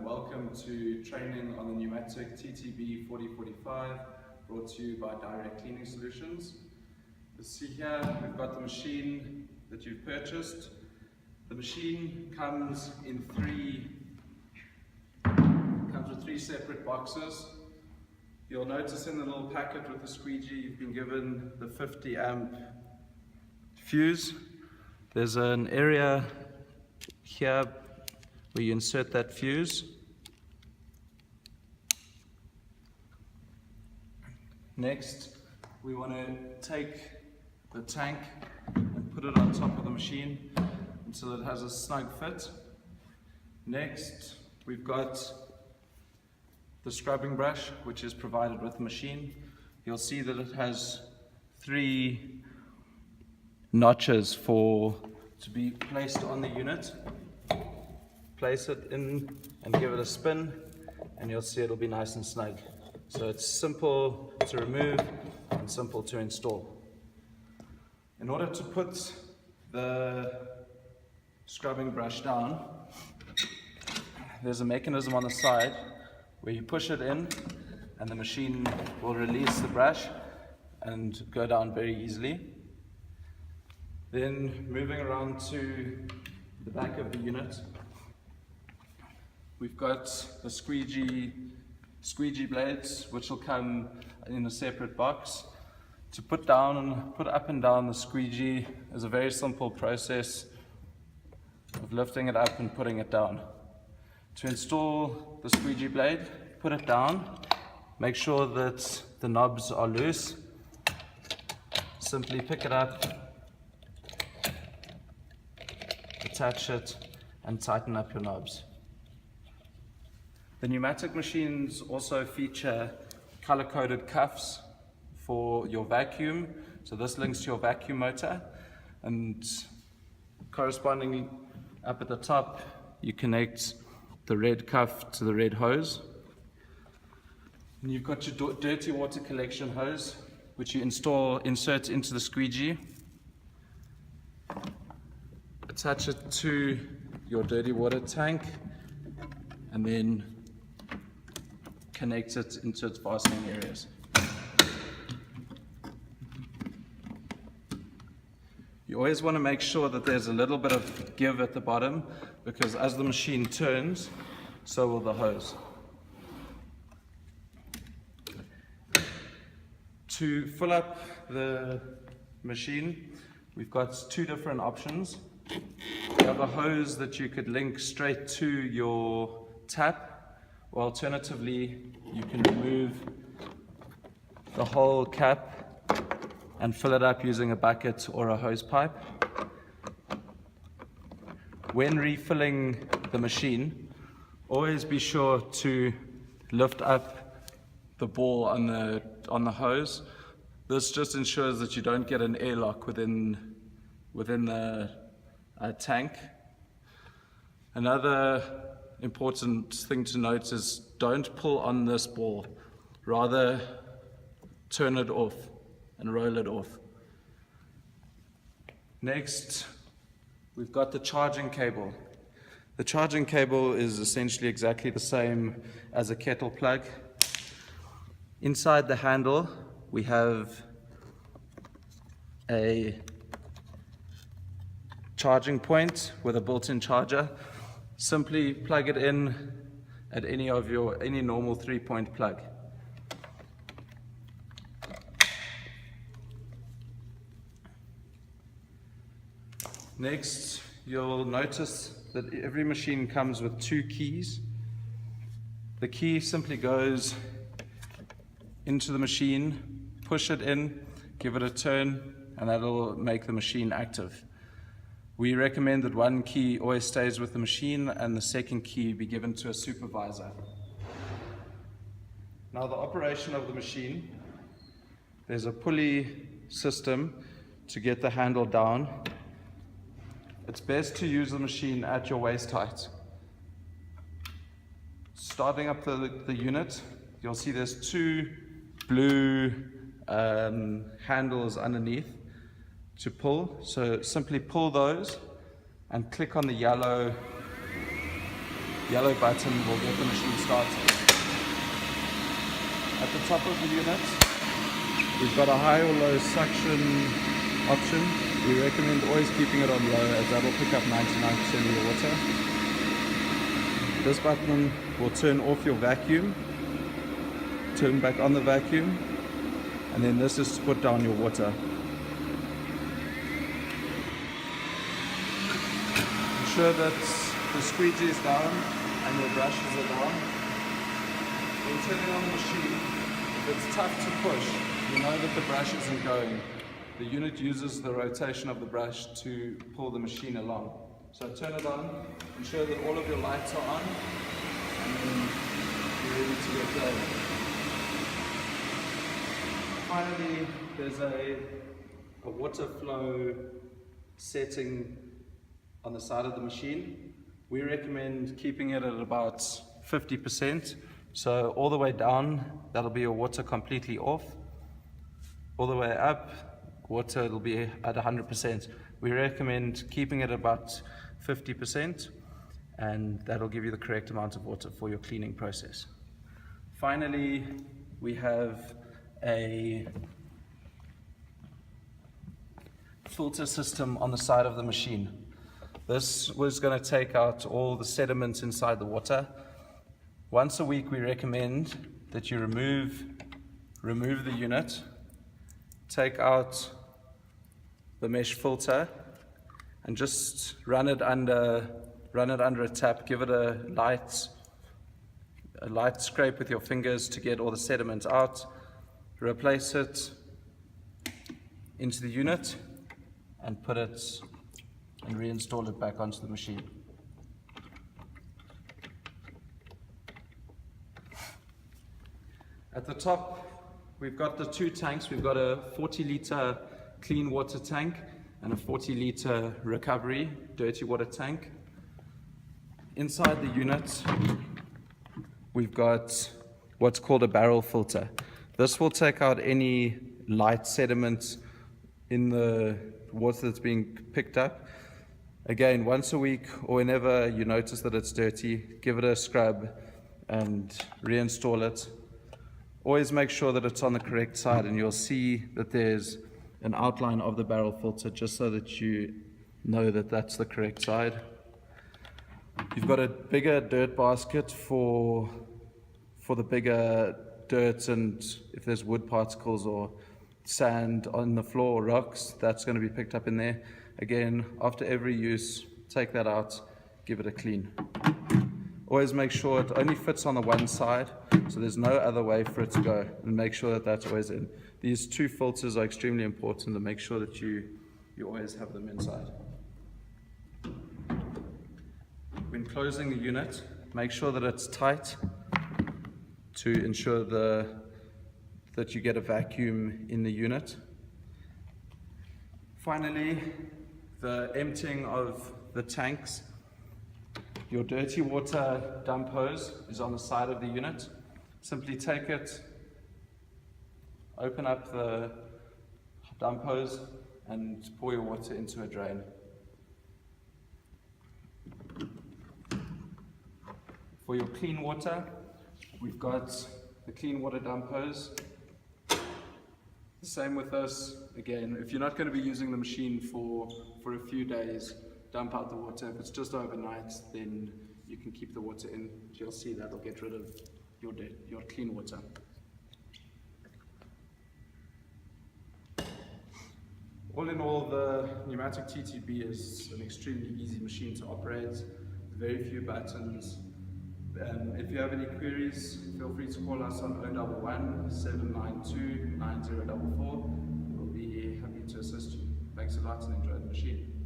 and welcome to training on the Numatic TTB4045 brought to you by Direct Cleaning Solutions. You see here we've got the machine that you've purchased. The machine comes with three separate boxes. You'll notice in the little packet with the squeegee you've been given the 50 amp fuse. There's an area here where you insert that fuse. Next, we want to take the tank and put it on top of the machine until it has a snug fit. Next, we've got the scrubbing brush, which is provided with the machine. You'll see that it has 3 notches to be placed on the unit. Place it in and give it a spin, and you'll see it'll be nice and snug. So it's simple to remove and simple to install. In order to put the scrubbing brush down, there's a mechanism on the side where you push it in and the machine will release the brush and go down very easily. Then moving around to the back of the unit, we've got the squeegee blades, which will come in a separate box. To put up and down the squeegee is a very simple process of lifting it up and putting it down. To install the squeegee blade, put it down, make sure that the knobs are loose. Simply pick it up, attach it, and tighten up your knobs. The Numatic machines also feature color-coded cuffs for your vacuum. So this links to your vacuum motor, and correspondingly up at the top you connect the red cuff to the red hose. And you've got your dirty water collection hose, which you insert into the squeegee, attach it to your dirty water tank, and then connect it into its fastening areas. You always want to make sure that there's a little bit of give at the bottom, because as the machine turns, so will the hose. To fill up the machine, we've got 2 different options. You have a hose that you could link straight to your tap, or alternatively, you can remove the whole cap and fill it up using a bucket or a hose pipe. When refilling the machine, always be sure to lift up the ball on the hose. This just ensures that you don't get an airlock within the tank. Another important thing to note is don't pull on this ball, rather turn it off and roll it off. Next, we've got the charging cable. The charging cable is essentially exactly the same as a kettle plug. Inside the handle, we have a charging point with a built-in charger. Simply plug it in at any normal 3-point plug. Next, you'll notice that every machine comes with 2 keys. The key simply goes into the machine, push it in, give it a turn, and that'll make the machine active. We recommend that 1 key always stays with the machine and the 2nd key be given to a supervisor. Now, the operation of the machine, there's a pulley system to get the handle down. It's best to use the machine at your waist height. Starting up the unit, you'll see there's 2 blue handles underneath to pull. So simply pull those and click on the yellow yellow button will get the machine started. At the top of the unit, we've got a high or low suction option. We recommend always keeping it on low, as that will pick up 99% of your water. This button will turn off your vacuum, turn back on the vacuum, and then this is to put down your water. Ensure that the squeegee is down and your brushes are down. When turning on the machine, if it's tough to push, you know that the brush isn't going. The unit uses the rotation of the brush to pull the machine along. So turn it on, ensure that all of your lights are on, and then you're ready to get going. Finally, there's a water flow setting on the side of the machine. We recommend keeping it at about 50%. So all the way down, that'll be your water completely off. All the way up, water will be at 100%. We recommend keeping it about 50%, and that'll give you the correct amount of water for your cleaning process. Finally, we have a filter system on the side of the machine. This was going to take out all the sediments inside the water. Once a week, we recommend that you remove the unit, take out the mesh filter, and just run it under a tap. Give it a light scrape with your fingers to get all the sediment out. Replace it into the unit and reinstall it back onto the machine. At the top, we've got the two tanks. We've got a 40-liter clean water tank and a 40-liter recovery dirty water tank. Inside the unit, we've got what's called a barrel filter. This will take out any light sediment in the water that's being picked up. Again, once a week or whenever you notice that it's dirty, give it a scrub and reinstall it. Always make sure that it's on the correct side, and you'll see that there's an outline of the barrel filter just so that you know that that's the correct side. You've got a bigger dirt basket for the bigger dirt, and if there's wood particles or sand on the floor or rocks, that's going to be picked up in there. Again, after every use, take that out, give it a clean. Always make sure it only fits on the one side, so there's no other way for it to go, and make sure that that's always in. These two filters are extremely important to make sure that you always have them inside. When closing the unit, make sure that it's tight to ensure that you get a vacuum in the unit. Finally, the emptying of the tanks. Your dirty water dump hose is on the side of the unit. Simply take it, open up the dump hose, and pour your water into a drain. For your clean water, we've got the clean water dump hose. The same with this. Again, if you're not going to be using the machine for a few days, dump out the water. If it's just overnight, then you can keep the water in. You'll see that'll get rid of your clean water. All in all, the Numatic TTB is an extremely easy machine to operate, very few buttons. If you have any queries, feel free to call us on 011 792 9044. We'll be happy to assist you. Thanks a lot and enjoy the machine.